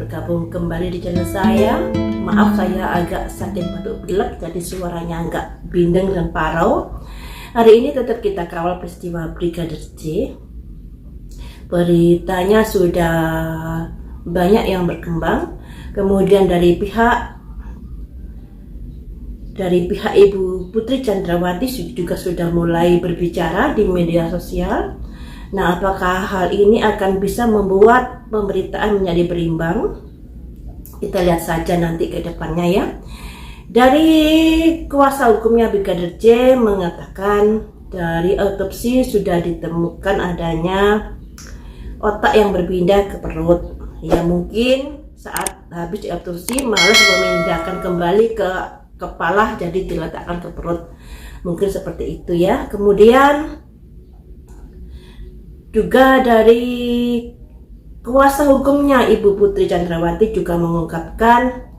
bergabung kembali di channel saya. Maaf saya agak sakit batuk pilek, jadi suaranya agak bindeng dan parau. Hari ini tetap kita kawal peristiwa Brigadir J. Beritanya sudah banyak yang berkembang. Kemudian dari pihak Ibu Putri Chandrawati juga sudah mulai berbicara di media sosial. Nah, apakah hal ini akan bisa membuat pemberitaan menjadi berimbang? Kita lihat saja nanti ke depannya ya. Dari kuasa hukumnya Brigadir J mengatakan dari autopsi sudah ditemukan adanya otak yang berpindah ke perut. Ya mungkin saat habis diautopsi malas memindahkan kembali ke kepala, jadi diletakkan ke perut. Mungkin seperti itu ya. Kemudian juga dari kuasa hukumnya Ibu Putri Chandrawati juga mengungkapkan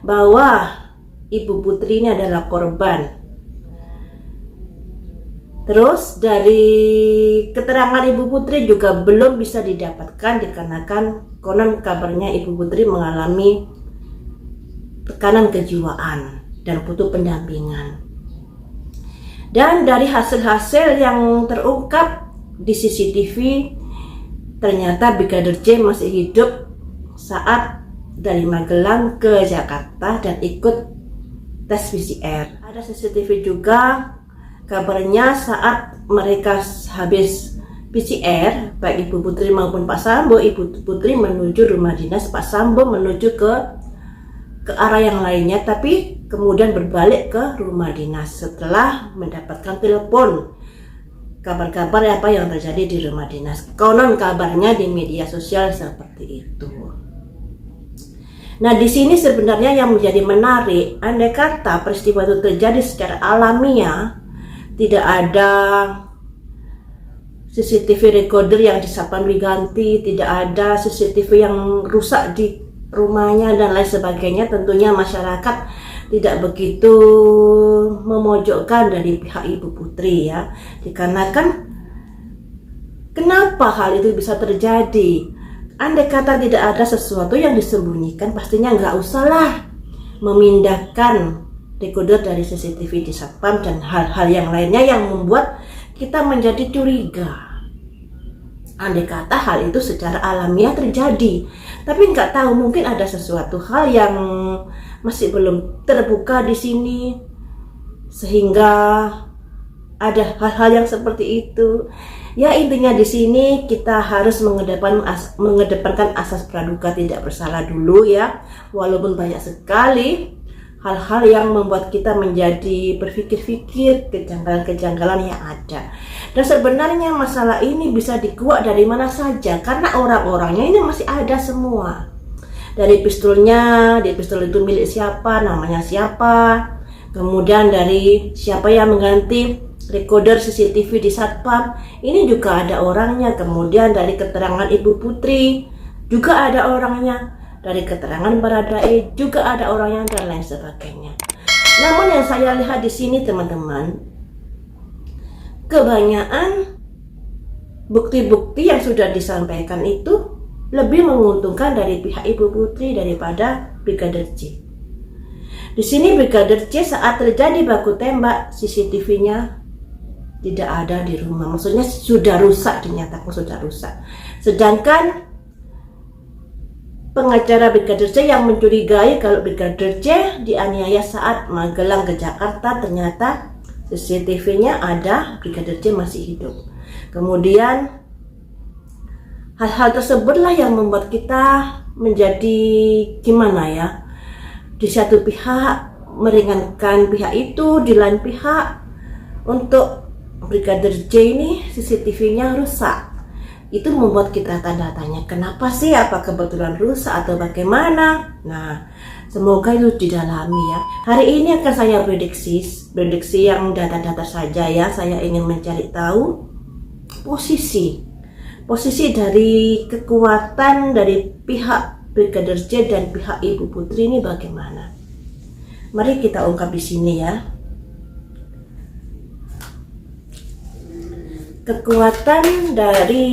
bahwa Ibu Putri ini adalah korban. Terus dari keterangan Ibu Putri juga belum bisa didapatkan dikarenakan konon kabarnya Ibu Putri mengalami tekanan kejiwaan dan butuh pendampingan. Dan dari hasil-hasil yang terungkap di CCTV, ternyata Brigadir J masih hidup saat dari Magelang ke Jakarta dan ikut tes PCR. Ada CCTV juga kabarnya saat mereka habis PCR, baik Ibu Putri maupun Pak Sambo, Ibu Putri menuju rumah dinas, Pak Sambo menuju ke arah yang lainnya, tapi kemudian berbalik ke rumah dinas setelah mendapatkan telepon kabar-kabar apa yang terjadi di rumah dinas. Konon kabarnya di media sosial seperti itu. Nah, di sini sebenarnya yang menjadi menarik, andai kata peristiwa itu terjadi secara alamiah, tidak ada CCTV recorder yang disapam diganti, tidak ada CCTV yang rusak di rumahnya dan lain sebagainya, tentunya masyarakat tidak begitu memojokkan dari pihak Ibu Putri ya, dikarenakan kenapa hal itu bisa terjadi. Andai kata tidak ada sesuatu yang disembunyikan, pastinya nggak usahlah memindahkan dekoder dari CCTV di satpam dan hal-hal yang lainnya yang membuat kita menjadi curiga. Andai kata hal itu secara alamiah terjadi, tapi nggak tahu, mungkin ada sesuatu hal yang masih belum terbuka di sini sehingga ada hal-hal yang seperti itu. Ya intinya di sini kita harus mengedepankan asas praduga tidak bersalah dulu ya, walaupun banyak sekali hal-hal yang membuat kita menjadi berpikir-pikir kejanggalan-kejanggalan yang ada. Dan sebenarnya masalah ini bisa dikuak dari mana saja, karena orang-orangnya ini masih ada semua. Dari pistolnya, di pistol itu milik siapa, namanya siapa, kemudian dari siapa yang mengganti recorder CCTV di satpam, ini juga ada orangnya. Kemudian dari keterangan Ibu Putri juga ada orangnya, dari keterangan Baradae juga ada orangnya dan lain sebagainya. Namun yang saya lihat di sini teman-teman, kebanyakan bukti-bukti yang sudah disampaikan itu lebih menguntungkan dari pihak Ibu Putri daripada Brigadir J. Di sini Brigadir J saat terjadi baku tembak, CCTV-nya tidak ada di rumah, maksudnya sudah rusak, dinyatakan sudah rusak. Sedangkan pengacara Brigadir J yang mencurigai kalau Brigadir J dianiaya saat Magelang ke Jakarta, ternyata CCTV-nya ada, Brigadir J masih hidup. Kemudian hal-hal tersebutlah yang membuat kita menjadi gimana ya, di satu pihak meringankan pihak itu, di lain pihak untuk Brigadir J ini CCTV-nya rusak. Itu membuat kita tanda tanya, kenapa sih, apa kebetulan rusak atau bagaimana? Nah, semoga itu didalami ya. Hari ini akan saya prediksi yang data-data saja ya. Saya ingin mencari tahu posisi dari kekuatan dari pihak Brigadir J dan pihak Ibu Putri ini bagaimana. Mari kita ungkap di sini ya. Kekuatan dari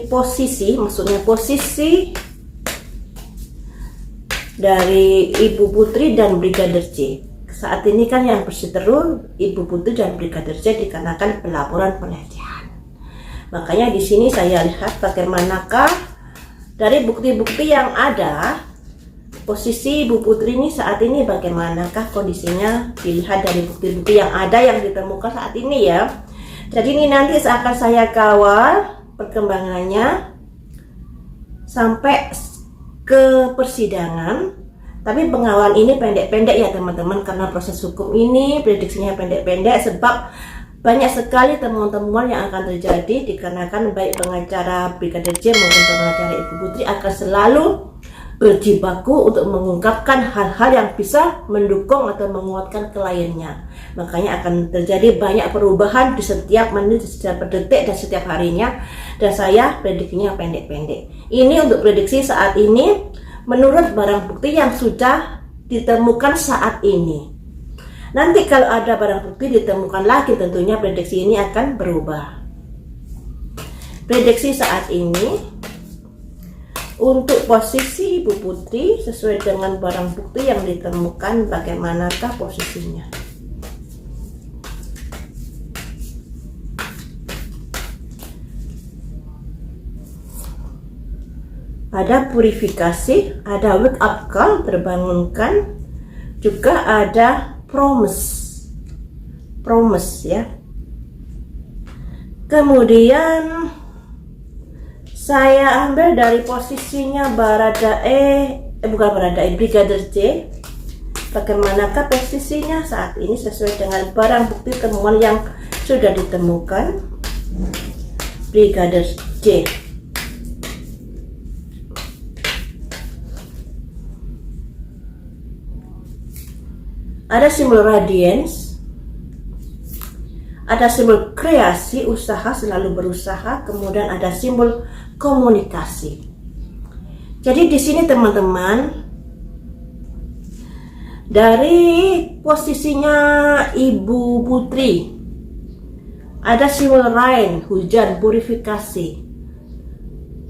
posisi, maksudnya posisi dari Ibu Putri dan Brigadir J. Saat ini kan yang berseteru Ibu Putri dan Brigadir J dikarenakan pelaporan pelecehan. Makanya di sini saya lihat bagaimanakah dari bukti-bukti yang ada, posisi Ibu Putri ini saat ini bagaimanakah kondisinya, dilihat dari bukti-bukti yang ada yang ditemukan saat ini ya. Jadi ini nanti akan saya kawal perkembangannya sampai ke persidangan. Tapi pengawalan ini pendek-pendek ya teman-teman, karena proses hukum ini prediksinya pendek-pendek sebab banyak sekali temuan-temuan yang akan terjadi dikarenakan baik pengacara Brigadir J maupun pengacara Ibu Putri akan selalu berjibaku untuk mengungkapkan hal-hal yang bisa mendukung atau menguatkan kliennya. Makanya akan terjadi banyak perubahan di setiap menit, di setiap detik, dan setiap harinya. Dan saya prediksinya pendek-pendek. Ini untuk prediksi saat ini menurut barang bukti yang sudah ditemukan saat ini. Nanti kalau ada barang bukti ditemukan lagi, tentunya prediksi ini akan berubah. Prediksi saat ini untuk posisi Ibu Putri sesuai dengan barang bukti yang ditemukan, bagaimanakah posisinya. Ada purifikasi, ada wake up call, terbangunkan, juga ada promise ya. Kemudian saya ambil dari posisinya Brigadir J. Bagaimanakah posisinya saat ini sesuai dengan barang bukti temuan yang sudah ditemukan Brigadir J. Ada simbol radiance, ada simbol kreasi, usaha, selalu berusaha, kemudian ada simbol komunikasi. Jadi di sini teman-teman, dari posisinya Ibu Putri ada simbol rain, hujan, purifikasi.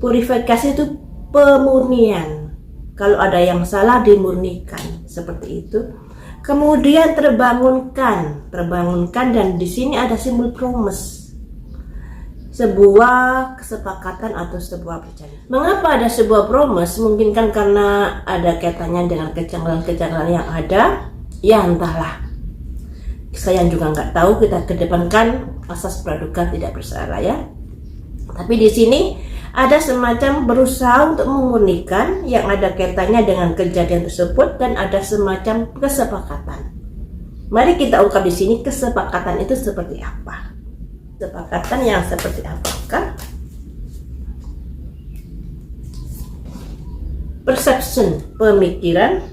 Purifikasi itu pemurnian. Kalau ada yang salah dimurnikan, seperti itu. Kemudian terbangunkan, dan di sini ada simbol promise, sebuah kesepakatan atau sebuah perjanjian. Mengapa ada sebuah promise? Mungkin kan karena ada kaitannya dengan kejanggalan-kejanggalan yang ada, ya entahlah. Saya juga nggak tahu, kita kedepankan asas praduga tidak bersalah ya. Tapi di sini ada semacam berusaha untuk memurnikan yang ada kaitannya dengan kejadian tersebut, dan ada semacam kesepakatan. Mari kita ungkap di sini kesepakatan itu seperti apa. Kesepakatan yang seperti apakah? Perception, pemikiran.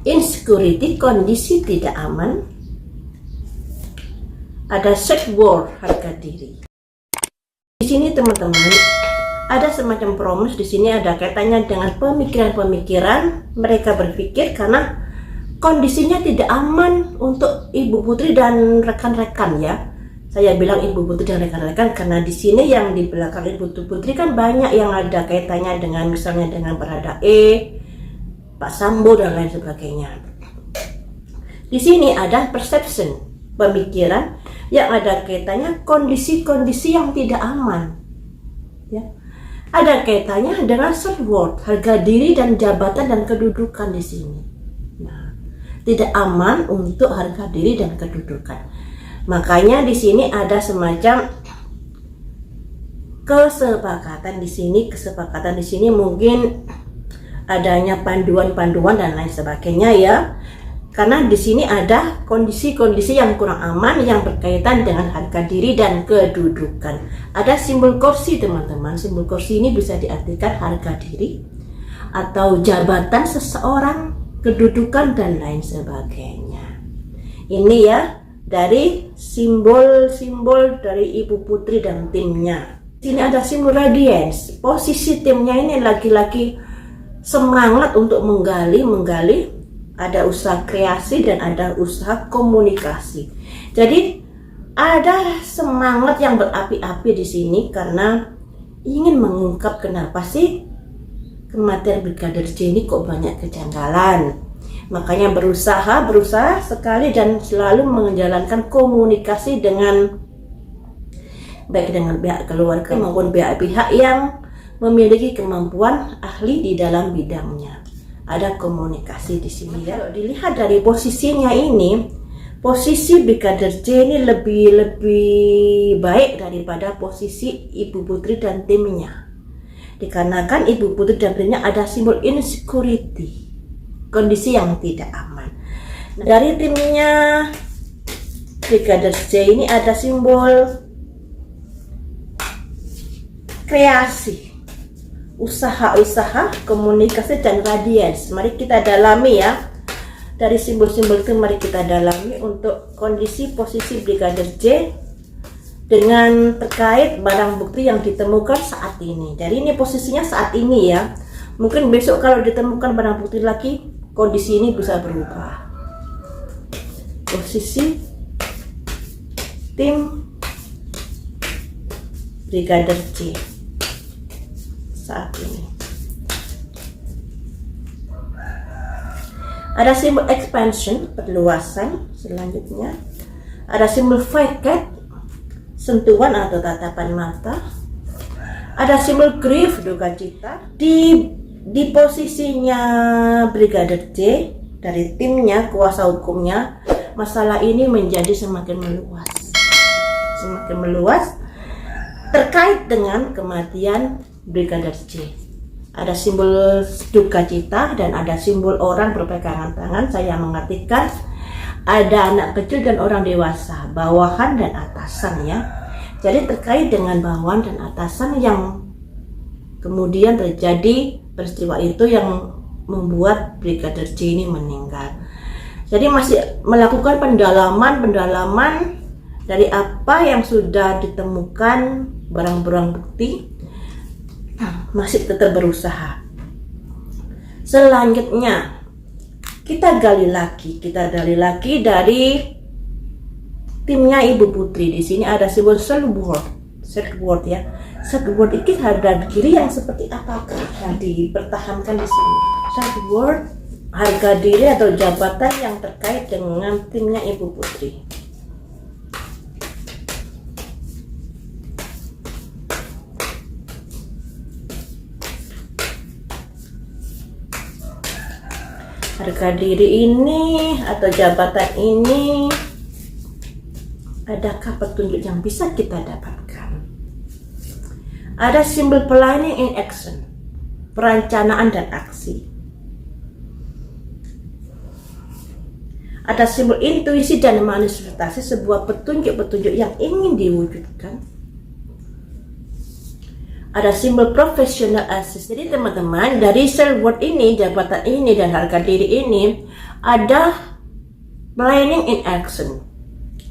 Insecurity, kondisi tidak aman. Ada self worth, harga diri. Di sini teman-teman ada semacam promise, di sini ada kaitannya dengan pemikiran-pemikiran mereka berpikir karena kondisinya tidak aman untuk Ibu Putri dan rekan-rekan ya. Saya bilang Ibu Putri dan rekan-rekan karena di sini yang di belakang Ibu Putri kan banyak yang ada kaitannya dengan misalnya dengan Baradae, Pak Sambo dan lain sebagainya. Di sini ada perception, pemikiran yang ada kaitannya kondisi-kondisi yang tidak aman ya. Ada kaitannya dengan self-worth, harga diri dan jabatan dan kedudukan di sini. Nah, tidak aman untuk harga diri dan kedudukan. Makanya di sini ada semacam kesepakatan di sini. Kesepakatan di sini mungkin adanya panduan-panduan dan lain sebagainya ya. Karena di sini ada kondisi-kondisi yang kurang aman yang berkaitan dengan harga diri dan kedudukan. Ada simbol kursi teman-teman. Simbol kursi ini bisa diartikan harga diri atau jabatan seseorang, kedudukan dan lain sebagainya. Ini ya dari simbol-simbol dari Ibu Putri dan timnya. Di sini ada simbol radiance. Posisi timnya ini lagi-lagi semangat untuk menggali. Ada usaha kreasi dan ada usaha komunikasi. Jadi ada semangat yang berapi-api di sini karena ingin mengungkap kenapa sih kematian Brigadir J ini kok banyak kejanggalan. Makanya berusaha sekali dan selalu menjalankan komunikasi dengan baik dengan pihak keluarga maupun pihak-pihak yang memiliki kemampuan ahli di dalam bidangnya. Ada komunikasi di sini ya. Kalau dilihat dari posisinya ini, posisi Brigadir J ini lebih baik daripada posisi Ibu Putri dan timnya. Dikarenakan Ibu Putri dan timnya ada simbol insecurity, kondisi yang tidak aman. Dari timnya Brigadir J ini ada simbol kreasi, usaha-usaha, komunikasi, dan radiance. Mari kita dalami ya. Dari simbol-simbol itu mari kita dalami untuk kondisi posisi Brigadir J dengan terkait barang bukti yang ditemukan saat ini. Jadi ini posisinya saat ini ya. Mungkin besok kalau ditemukan barang bukti lagi, kondisi ini bisa berubah. Posisi tim Brigadir J saat ini. Ada simbol expansion, perluasan. Selanjutnya ada simbol vacate, sentuhan atau tatapan mata. Ada simbol grief, duka cita. Di posisinya Brigadir J dari timnya, kuasa hukumnya, masalah ini menjadi semakin meluas terkait dengan kematian Brigadir J. Ada simbol duka cita dan ada simbol orang berpegangan tangan. Saya mengartikan ada anak kecil dan orang dewasa, bawahan dan atasan ya. Jadi terkait dengan bawahan dan atasan yang kemudian terjadi peristiwa itu yang membuat Brigadir J ini meninggal. Jadi masih melakukan pendalaman dari apa yang sudah ditemukan barang-barang bukti, masih tetap berusaha. Selanjutnya kita gali lagi dari timnya Ibu Putri. Di sini ada simbol self-worth ya. Self-worth itu harga diri yang seperti apakah yang dipertahankan di sini? Self-worth, harga diri atau jabatan yang terkait dengan timnya Ibu Putri. Harga diri ini atau jabatan ini, adakah petunjuk yang bisa kita dapatkan? Ada simbol planning in action, perencanaan dan aksi. Ada simbol intuisi dan manifestasi, sebuah petunjuk-petunjuk yang ingin diwujudkan. Ada simbol professional assist. Jadi teman-teman, dari self-worth ini, jabatan ini, dan harga diri ini, ada planning in action,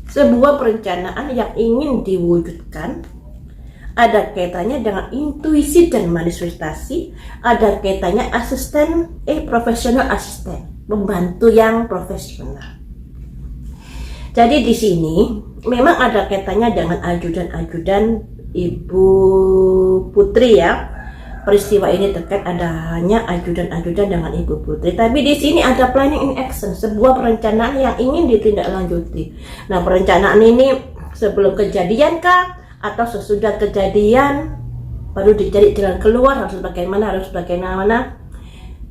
sebuah perencanaan yang ingin diwujudkan. Ada kaitannya dengan intuisi dan manifestasi. Ada kaitannya professional assistant, membantu yang profesional. Jadi di sini memang ada kaitannya dengan ajudan-ajudan Ibu Putri ya. Peristiwa ini terkait adanya ajudan-ajudan dengan Ibu Putri. Tapi di sini ada planning in action, sebuah perencanaan yang ingin ditindaklanjuti. Nah, perencanaan ini sebelum kejadian kah atau sesudah kejadian baru dicari jalan keluar, harus bagaimana?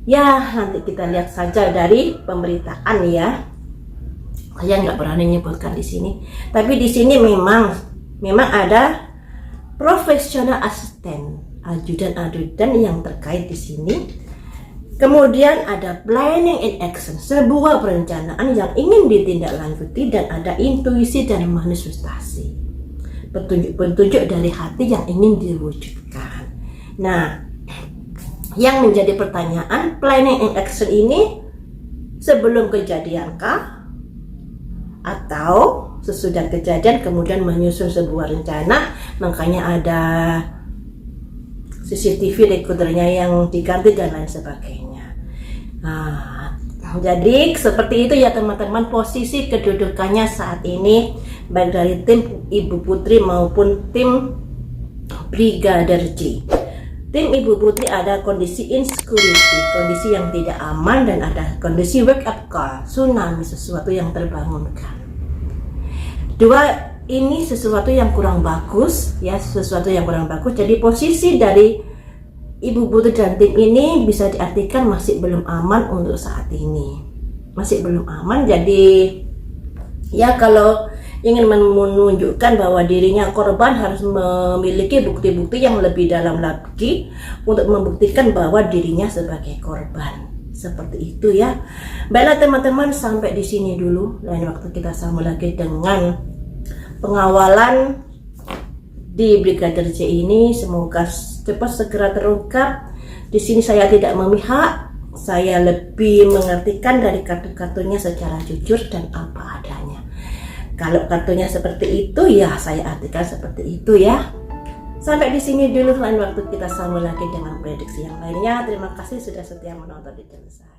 Ya, nanti kita lihat saja dari pemberitaan ya. Saya nggak berani menyebutkan di sini. Tapi di sini memang ada professional assistant, ajudan-ajudan yang terkait di sini. Kemudian ada planning in action, sebuah perencanaan yang ingin ditindaklanjuti, dan ada intuisi dan manifestasi, petunjuk-petunjuk dari hati yang ingin diwujudkan. Nah, yang menjadi pertanyaan, planning in action ini sebelum kejadian kah atau sesudah kejadian kemudian menyusun sebuah rencana? Makanya ada CCTV recordernya yang diganti dan lain sebagainya. Nah, jadi seperti itu ya teman-teman posisi kedudukannya saat ini, baik dari tim Ibu Putri maupun tim Brigadir J. tim Ibu Putri ada kondisi insecurity, kondisi yang tidak aman, dan ada kondisi wake up call, tsunami, sesuatu yang terbangunkan. Dua ini sesuatu yang kurang bagus ya, sesuatu yang kurang bagus. Jadi posisi dari Ibu Putri dan tim ini bisa diartikan masih belum aman untuk saat ini. Masih belum aman, jadi ya kalau ingin menunjukkan bahwa dirinya korban harus memiliki bukti-bukti yang lebih dalam lagi untuk membuktikan bahwa dirinya sebagai korban. Seperti itu ya. Baiklah teman-teman, sampai di sini dulu. Lain waktu kita sambung lagi dengan pengawalan di Brigadir J ini. Semoga cepat segera terungkap. Di sini saya tidak memihak, saya lebih mengartikan dari kartu-kartunya secara jujur dan apa adanya. Kalau kartunya seperti itu ya saya artikan seperti itu ya. Sampai di sini dulu, lain waktu kita sambung lagi dengan prediksi yang lainnya. Terima kasih sudah setia menonton di channel saya.